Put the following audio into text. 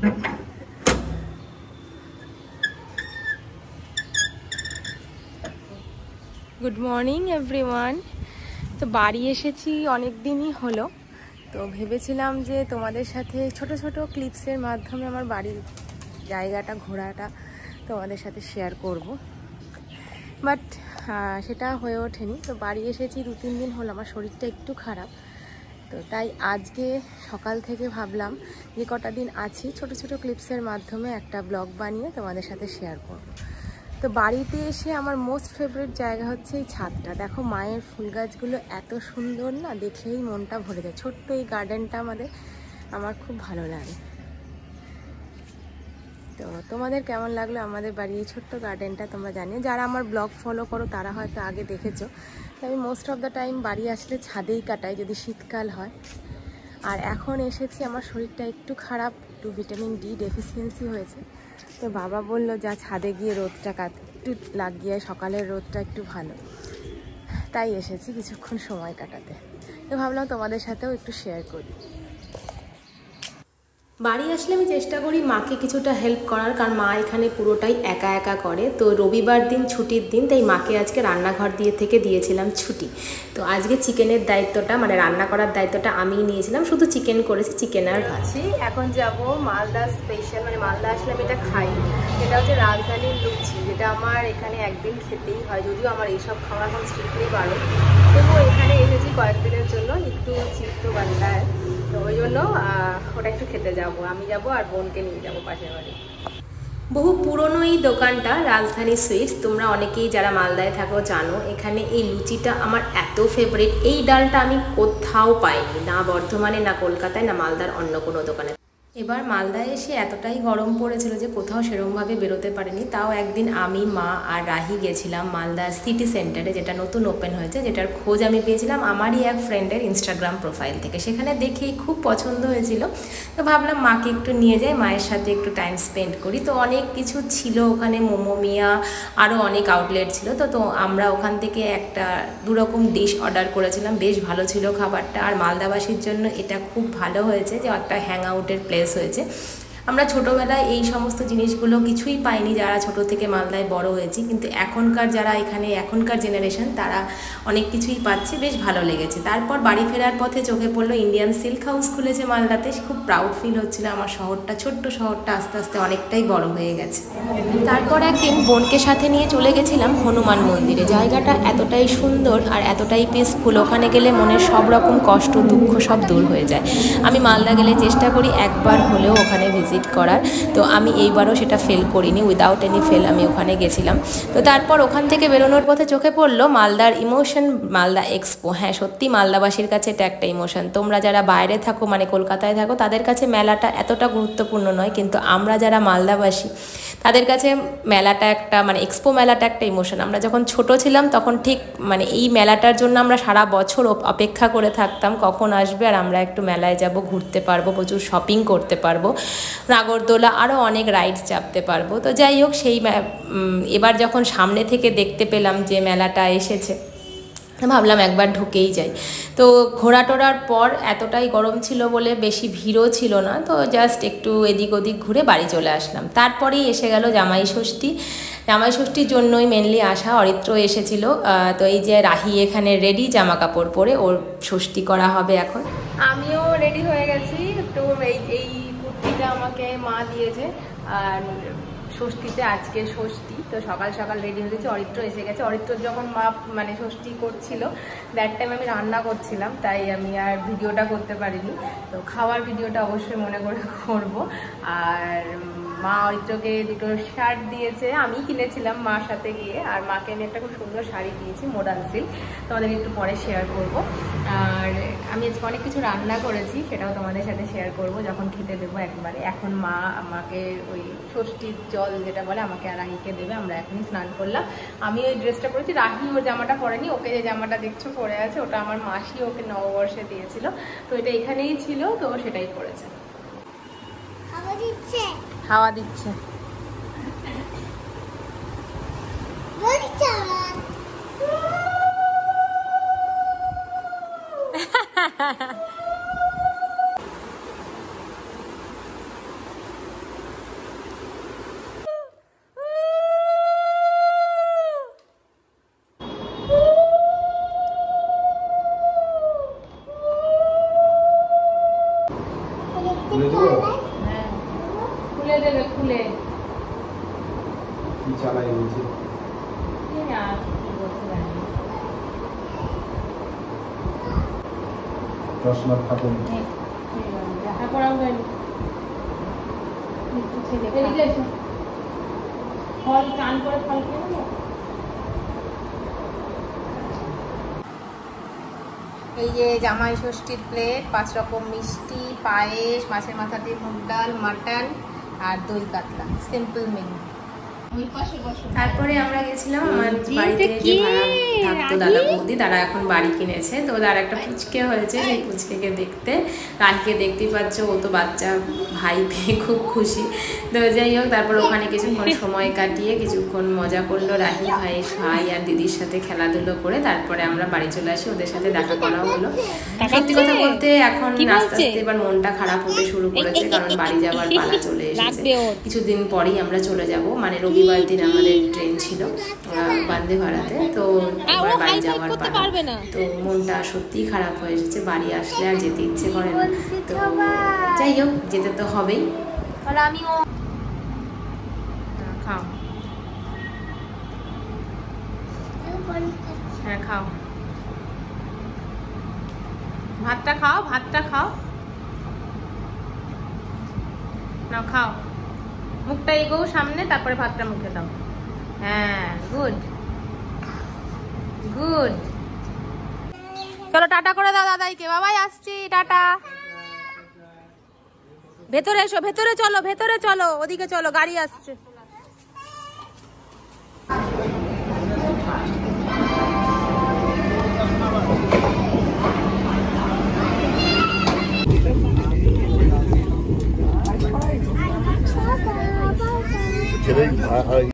Good morning everyone. তো বাড়ি এসেছি অনেক দিনই হলো, তো ভেবেছিলাম যে তোমাদের সাথে ছোট ছোট ক্লিপসের মাধ্যমে আমার বাড়ির জায়গাটা ঘোরাটা তোমাদের সাথে শেয়ার করব, বাট সেটা হয়ে ওঠেনি। তো বাড়ি এসেছি 2-3 দিন হলো, আমার শরীরটা একটু খারাপ, তো তাই আজকে সকাল থেকে ভাবলাম যে কটা দিন আছি ছোট ছোট ক্লিপসের মাধ্যমে একটা ব্লগ বানিয়ে তোমাদের সাথে শেয়ার করব। তো বাড়িতে এসে আমার মোস্ট ফেভারিট জায়গা হচ্ছে এই ছাদটা। দেখো মায়ের ফুল গাছগুলো এত সুন্দর না, দেখলেই মনটা ভরে যায়। ছোট্ট এই গার্ডেনটা আমার খুব ভালো লাগে। তো তোমাদের কেমন লাগলো আমাদের বাড়ির এই ছোট্ট গার্ডেনটা তোমরা জানিও। যারা আমার ব্লগ ফলো করো তারা হয়তো আগে দেখেছো। আমি মোস্ট অফ দ্য টাইম বাড়ি আসলে ছাদেই কাটাই যদি শীতকাল হয়। আর এখন এসেছি, আমার শরীরটা একটু খারাপ, একটু ভিটামিন ডি ডেফিসিয়েন্সি হয়েছে। তো বাবা বললো যা ছাদে গিয়ে রোদটা একটু লাগিয়ে, সকালের রোদটা একটু ভালো, তাই এসেছি কিছুক্ষণ সময় কাটাতে। তো ভাবলাম তোমাদের সাথেও একটু শেয়ার করি। বাড়ি আসলে আমি চেষ্টা করি মাকে কিছুটা হেল্প করার, কারণ মা এখানে পুরোটাই একা একা করে। তো রবিবার দিন ছুটির দিন, তাই মাকে আজকে রান্নাঘর থেকে দিয়েছিলাম ছুটি। তো আজকে চিকেনের দায়িত্বটা, মানে রান্না করার দায়িত্বটা আমিই নিয়েছিলাম। শুধু চিকেন করেছি, চিকেন আর ভাজি। এখন যাব মালদা স্পেশাল, মানে মালদা আসলে আমি এটা খাই, এটা হচ্ছে রাজধানীর লুচি, যেটা আমার এখানে একদিন খেতেই হয়। যদিও আমার এইসব খাওয়া এখন স্ট্রিক্টলি পারো, তবুও এখানে এসেছি কয়েকদিনের জন্য, একটু চিত্ত বান্ধায়। তো ওই জন্য ওটা একটু খেতে যাবো, আমি যাবো আর বোনকে নিয়ে যাবো পাশের বাড়ি। বহু পুরনো এই দোকানটা রাজধানী সুইটস। তোমরা অনেকেই যারা মালদায় থাকো জানো, এখানে এই লুচিটা আমার এত ফেভারিট। এই ডালটা আমি কোথাও পাইনি, না বর্ধমানে, না কলকাতায়, না মালদার অন্য কোনো দোকানে। এবার মালদায় এসে এতটাই গরম পড়েছিল যে কোথাও সেরকমভাবে বেরোতে পারিনি। তাও একদিন আমি, মা আর রাহি গেছিলাম মালদার সিটি সেন্টারে, যেটা নতুন ওপেন হয়েছে, যেটার খোঁজ আমি পেয়েছিলাম আমারই এক ফ্রেন্ডের ইনস্টাগ্রাম প্রোফাইল থেকে। সেখানে দেখেই খুব পছন্দ হয়েছিল, তো ভাবলাম মাকে একটু নিয়ে যাই, মায়ের সাথে একটু টাইম স্পেন্ড করি। তো অনেক কিছু ছিল ওখানে, মোমো, মিয়া, আরও অনেক আউটলেট ছিল। তো আমরা ওখান থেকে একটা 2 রকম ডিশ অর্ডার করেছিলাম। বেশ ভালো ছিল খাবারটা, আর মালদাবাসীর জন্য এটা খুব ভালো হয়েছে যে একটা হ্যাং আউটের প্লেস হয়েছে। আমরা ছোটোবেলায় এই সমস্ত জিনিসগুলো কিছুই পাইনি যারা ছোট থেকে মালদায় বড় হয়েছি, কিন্তু এখনকার যারা এখানে, এখনকার জেনারেশন, তারা অনেক কিছুই পাচ্ছে, বেশ ভালো লেগেছে। তারপর বাড়ি ফেরার পথে চোখে পড়লো ইন্ডিয়ান সিল্ক হাউস খুলেছে মালদাতে। খুব প্রাউড ফিল হচ্ছিল, আমার শহরটা, ছোট্ট শহরটা আস্তে আস্তে অনেকটাই বড় হয়ে গেছে। তারপর একদিন বোনকে সাথে নিয়ে চলে গেছিলাম হনুমান মন্দিরে। জায়গাটা এতটাই সুন্দর আর এতটাই পিসফুল, ওখানে গেলে মনের সব রকম কষ্ট দুঃখ সব দূর হয়ে যায়। আমি মালদা গেলে চেষ্টা করি একবার হলেও ওখানে ভিজিট করার, তো আমি এইবারও সেটা ফেল করিনি, উইদাউট এনি ফেল আমি ওখানে গেছিলাম। তো তারপর ওখান থেকে বেরোনোর পথে চোখে পড়লো মালদার ইমোশন, মালদা এক্সপো। হ্যাঁ, সত্যি মালদাবাসীর কাছে এটা একটা ইমোশন। তোমরা যারা বাইরে থাকো, মানে কলকাতায় থাকো, তাদের কাছে মেলাটা এতটা গুরুত্বপূর্ণ নয়, কিন্তু আমরা যারা মালদাবাসী তাদের কাছে মেলাটা একটা, মানে এক্সপো মেলাটা একটা ইমোশন। আমরা যখন ছোট ছিলাম তখন ঠিক মানে এই মেলাটার জন্য আমরা সারা বছর অপেক্ষা করে থাকতাম কখন আসবে আর আমরা একটু মেলায় যাব, ঘুরতে পারবো, প্রচুর শপিং করতে পারবো, নাগরদোলা, আরও অনেক রাইডস চাপতে পারবো। তো যাই হোক, সেই এবার যখন সামনে থেকে দেখতে পেলাম যে মেলাটা এসেছে, ভাবলাম একবার ঢুকেই যাই। তো ঘোরা টোরার পর এতটাই গরম ছিল বলে বেশি ভিড়ও ছিল না, তো জাস্ট একটু এদিক ওদিক ঘুরে বাড়ি চলে আসলাম। তারপরেই এসে গেল জামাই ষষ্ঠী। জামাই ষষ্ঠীর জন্যই মেনলি আসা, অরিত্র এসেছিল। তো এই যে রাহি এখানে রেডি, জামা কাপড় পরে ওর ষষ্ঠী করা হবে এখন। আমিও রেডি হয়ে গেছি একটু। এই কুর্তিটা আমাকে মা দিয়েছে, আর ষষ্ঠীতে, আজকে ষষ্ঠী, তো সকাল সকাল রেডি হয়েছে। অরিত্র এসে গেছে। অরিত্র যখন মা মানে ষষ্ঠী করছিল, দ্যাট টাইম আমি রান্না করছিলাম, তাই আমি আর ভিডিওটা করতে পারিনি। তো খাওয়ার ভিডিওটা অবশ্যই মনে করে করব। আর মা অরিত্রকে 2টো শার্ট দিয়েছে, আমি কিনেছিলাম মার সাথে গিয়ে। আর মাকে আমি একটা খুব সুন্দর শাড়ি দিয়েছি, মডার্ন সিল্ক, তোমাদের একটু পরে শেয়ার করব। আর আমি আজকে অনেক কিছু রান্না করেছি, সেটাও তোমাদের সাথে শেয়ার করব যখন খেতে দেবো একবারে। এখন মা আমাকে ওই ষষ্ঠীর জল যেটা বলে আমাকে আর রাহিকে দেবে। আমরা এখনই স্নান করলাম। আমি ওই ড্রেসটা পরেছি, রাহি ওর জামাটা পরেনি। ওকে যে জামাটা দেখছো পরে আছে, ওটা আমার মাসি ওকে নববর্ষে দিয়েছিল, তো এটা এখানেই ছিল, তো সেটাই পরেছে। হাওয়া দিচ্ছে। খুলে দেবো? হ্যাঁ খুলে দেবে, খুলে কি চালাই বলছি আর কি বলতে জানি। চশমার খাতুন দেখা করাও হয়নি। ফল চান করে ফল খেয়ে নেবো। এই যে জামাই ষষ্ঠীর প্লেট, 5 রকম মিষ্টি, পায়েস, মাছের মাথা দিয়ে মুগ ডাল, মাটন আর দই কাতলা, সিম্পল মেনু। তারপরে আমরা গেছিলাম আমার বাড়িতে, যে ভাড়া থাকতো দাদা বৌদি, তারা এখন বাড়ি কিনেছে, তো তার একটা পুচকে হয়েছে, সেই পুচকেকে দেখতে। রাহিকে দেখতেই পাচ্ছ, ও তো বাচ্চা ভাই পেয়ে খুব খুশি। তো যাই হোক, তারপর ওখানে কিছুক্ষণ সময় কাটিয়ে কিছুক্ষণ মজা করলো রাহি, ভাই আর দিদির সাথে খেলাধুলো করে তারপরে আমরা বাড়ি চলে আসি। ওদের সাথে দেখা করাও হলো। সত্যি কথা বলতে এখন আস্তে আস্তে এবার মনটা খারাপ হতে শুরু করেছে, কারণ বাড়ি যাওয়ার পালা চলে এসেছে। কিছুদিন পরেই আমরা চলে যাব, মানে রবিবার দিন আমাদের ট্রেন ছিল বন্দে ভারতে, তো এবার বাড়ি যাওয়ার পালা। তো মনটা সত্যিই খারাপ হয়ে এসেছে, বাড়ি আসলে আর যেতে ইচ্ছে করে না। তো যাই হোক, যেতে তো হবেই। আমিও খাও, হ্যাঁ খাও, ভাতটা খাও, ভাতটা খাও না, খাও, মুখটা এগোও সামনে, তারপরে ভাতটা মুখে দাও। হ্যাঁ গুড গুড। চলো টাটা করে দাও দাদাইকে। বাবাই আসছি, টাটা। ভেতরে এসো, ভেতরে চলো, ভেতরে চলো, ওদিকে চলো, গাড়ি আসছে। ছেলে